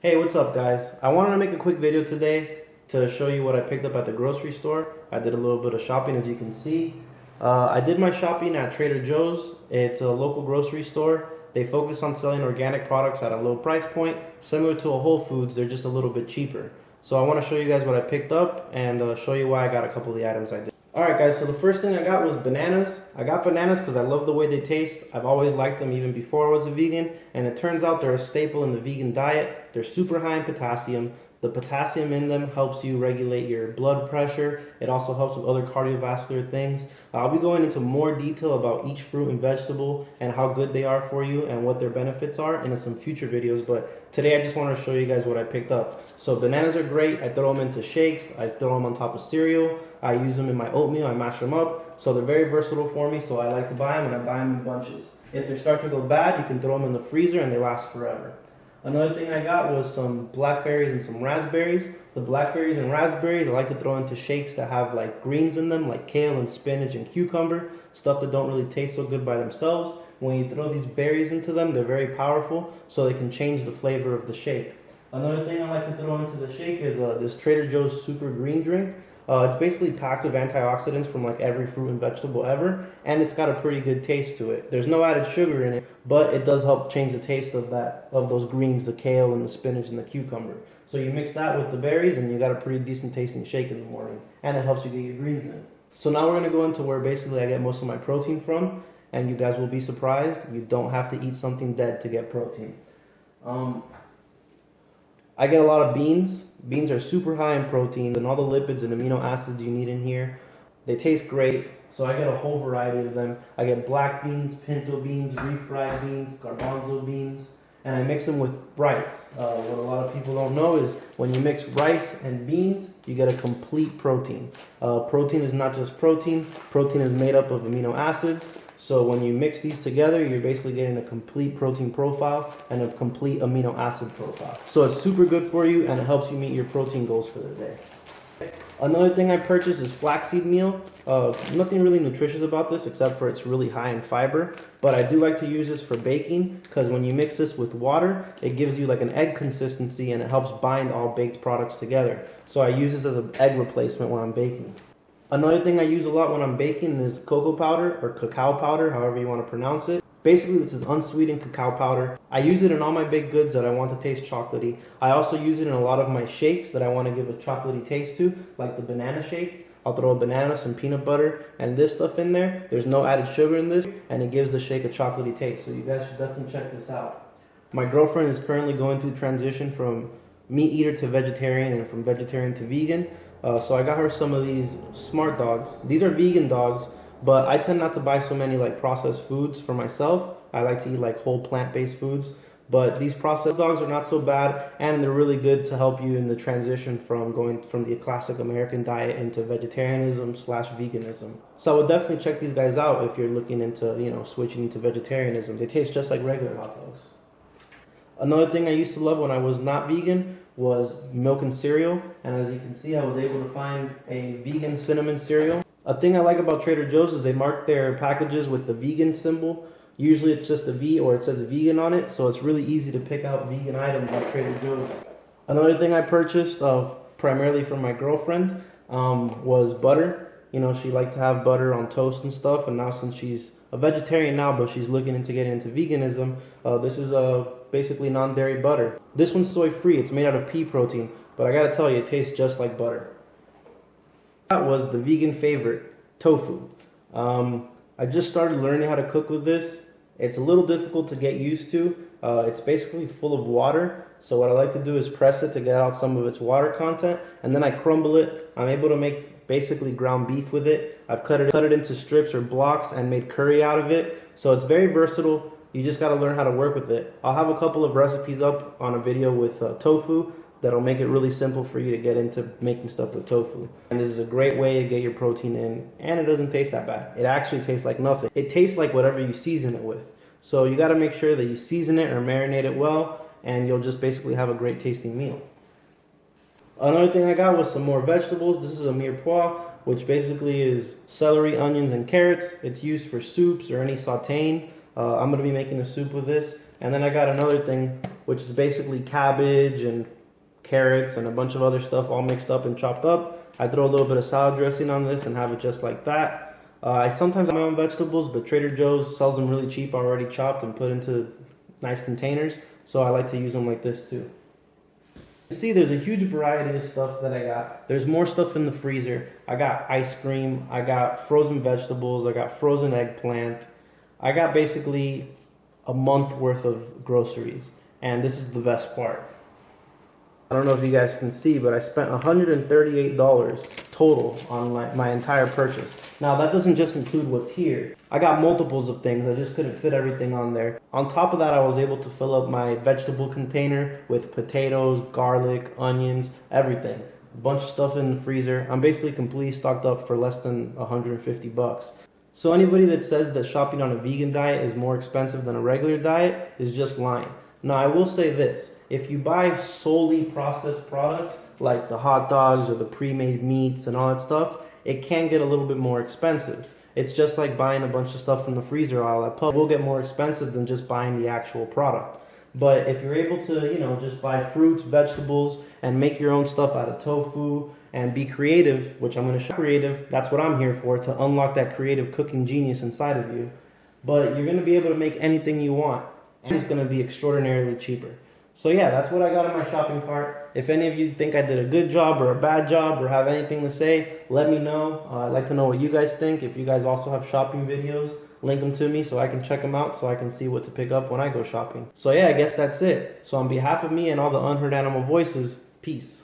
Hey, what's up guys? I wanted to make a quick video today to show you what I picked up at the grocery store. I did a little bit of shopping, as you can see. I did my shopping at Trader Joe's. It's a local grocery store. They focus on selling organic products at a low price point, similar to a Whole Foods. They're just a little bit cheaper. So I want to show you guys what I picked up and show you why I got a couple of the items I did. Alright guys, so the first thing I got was bananas. I got bananas because I love the way they taste. I've always liked them even before I was a vegan, and it turns out they're a staple in the vegan diet. They're super high in potassium. The potassium in them helps you regulate your blood pressure. It also helps with other cardiovascular things. I'll be going into more detail about each fruit and vegetable and how good they are for you and what their benefits are in some future videos, but today I just want to show you guys what I picked up. So bananas are great. I throw them into shakes. I throw them on top of cereal. I use them in my oatmeal. I mash them up. So they're very versatile for me, so I like to buy them, and I buy them in bunches. If they start to go bad, you can throw them in the freezer and they last forever. Another thing I got was some blackberries and some raspberries. The blackberries and raspberries I like to throw into shakes that have like greens in them, like kale and spinach and cucumber, stuff that don't really taste so good by themselves. When you throw these berries into them, they're very powerful, so they can change the flavor of the shake. Another thing I like to throw into the shake is this Trader Joe's Super Green Drink. It's basically packed with antioxidants from like every fruit and vegetable ever, and it's got a pretty good taste to it. There's no added sugar in it, but it does help change the taste of those greens, the kale and the spinach and the cucumber. So you mix that with the berries and you got a pretty decent tasting shake in the morning, and it helps you get your greens in. So now we're going to go into where basically I get most of my protein from, and you guys will be surprised. You don't have to eat something dead to get protein. I get a lot of beans. Beans are super high in protein and all the lipids and amino acids you need in here. They taste great, so I get a whole variety of them. I get black beans, pinto beans, refried beans, garbanzo beans, and I mix them with rice. What a lot of people don't know is when you mix rice and beans, you get a complete protein. Protein is not just protein. Protein is made up of amino acids. So when you mix these together, you're basically getting a complete protein profile and a complete amino acid profile. So it's super good for you, and it helps you meet your protein goals for the day. Another thing I purchased is flaxseed meal. Nothing really nutritious about this except for it's really high in fiber, but I do like to use this for baking because when you mix this with water, it gives you like an egg consistency and it helps bind all baked products together. So I use this as an egg replacement when I'm baking. Another thing I use a lot when I'm baking is cocoa powder or cacao powder, however you want to pronounce it. Basically, this is unsweetened cacao powder. I use it in all my baked goods that I want to taste chocolatey. I also use it in a lot of my shakes that I want to give a chocolatey taste to, like the banana shake. I'll throw a banana, some peanut butter, and this stuff in there. There's no added sugar in this, and it gives the shake a chocolatey taste, so you guys should definitely check this out. My girlfriend is currently going through transition from meat eater to vegetarian and from vegetarian to vegan. So I got her some of these Smart Dogs. These are vegan dogs, but I tend not to buy so many like processed foods for myself. I like to eat like whole plant-based foods, but these processed dogs are not so bad, and they're really good to help you in the transition from going from the classic American diet into vegetarianism/veganism. So I would definitely check these guys out if you're looking into, switching into vegetarianism. They taste just like regular hot dogs. Another thing I used to love when I was not vegan was milk and cereal, and as you can see, I was able to find a vegan cinnamon cereal. A thing I like about Trader Joe's is they mark their packages with the vegan symbol. Usually it's just a V or it says vegan on it, so it's really easy to pick out vegan items at Trader Joe's. Another thing I purchased primarily for my girlfriend was butter. She liked to have butter on toast and stuff, and now since she's a vegetarian now, but she's looking into getting into veganism, this is basically non-dairy butter. This one's soy-free. It's made out of pea protein, but I gotta tell you, it tastes just like butter. That was the vegan favorite, tofu. I just started learning how to cook with this. It's a little difficult to get used to. It's basically full of water, so what I like to do is press it to get out some of its water content, and then I crumble it. I'm able to make basically ground beef with it. I've cut it into strips or blocks and made curry out of it, so it's very versatile. You just got to learn how to work with it. I'll have a couple of recipes up on a video with tofu that'll make it really simple for you to get into making stuff with tofu. And this is a great way to get your protein in, and it doesn't taste that bad. It actually tastes like nothing. It tastes like whatever you season it with. So you got to make sure that you season it or marinate it well, and you'll just basically have a great tasting meal. Another thing I got was some more vegetables. This is a mirepoix, which basically is celery, onions, and carrots. It's used for soups or any sauteing. I'm going to be making a soup with this. And then I got another thing, which is basically cabbage and carrots and a bunch of other stuff all mixed up and chopped up. I throw a little bit of salad dressing on this and have it just like that. I sometimes have my own vegetables, but Trader Joe's sells them really cheap, already chopped and put into nice containers. So I like to use them like this too. See, there's a huge variety of stuff that I got. There's more stuff in the freezer. I got ice cream, I got frozen vegetables, I got frozen eggplant. I got basically a month worth of groceries, and this is the best part. I don't know if you guys can see, but I spent $138 total on my entire purchase. Now that doesn't just include what's here. I got multiples of things, I just couldn't fit everything on there. On top of that, I was able to fill up my vegetable container with potatoes, garlic, onions, everything. A bunch of stuff in the freezer. I'm basically completely stocked up for less than $150. So anybody that says that shopping on a vegan diet is more expensive than a regular diet is just lying. Now I will say this, if you buy solely processed products like the hot dogs or the pre-made meats and all that stuff, it can get a little bit more expensive. It's just like buying a bunch of stuff from the freezer aisle at Publix. It will get more expensive than just buying the actual product. But if you're able to, just buy fruits, vegetables, and make your own stuff out of tofu and be creative, which I'm going to show creative, that's what I'm here for, to unlock that creative cooking genius inside of you. But you're going to be able to make anything you want, and it's going to be extraordinarily cheaper. So yeah, that's what I got in my shopping cart. If any of you think I did a good job or a bad job or have anything to say, let me know. I'd like to know what you guys think. If you guys also have shopping videos, link them to me so I can check them out so I can see what to pick up when I go shopping. So yeah, I guess that's it. So on behalf of me and all the Unheard Animal Voices, peace.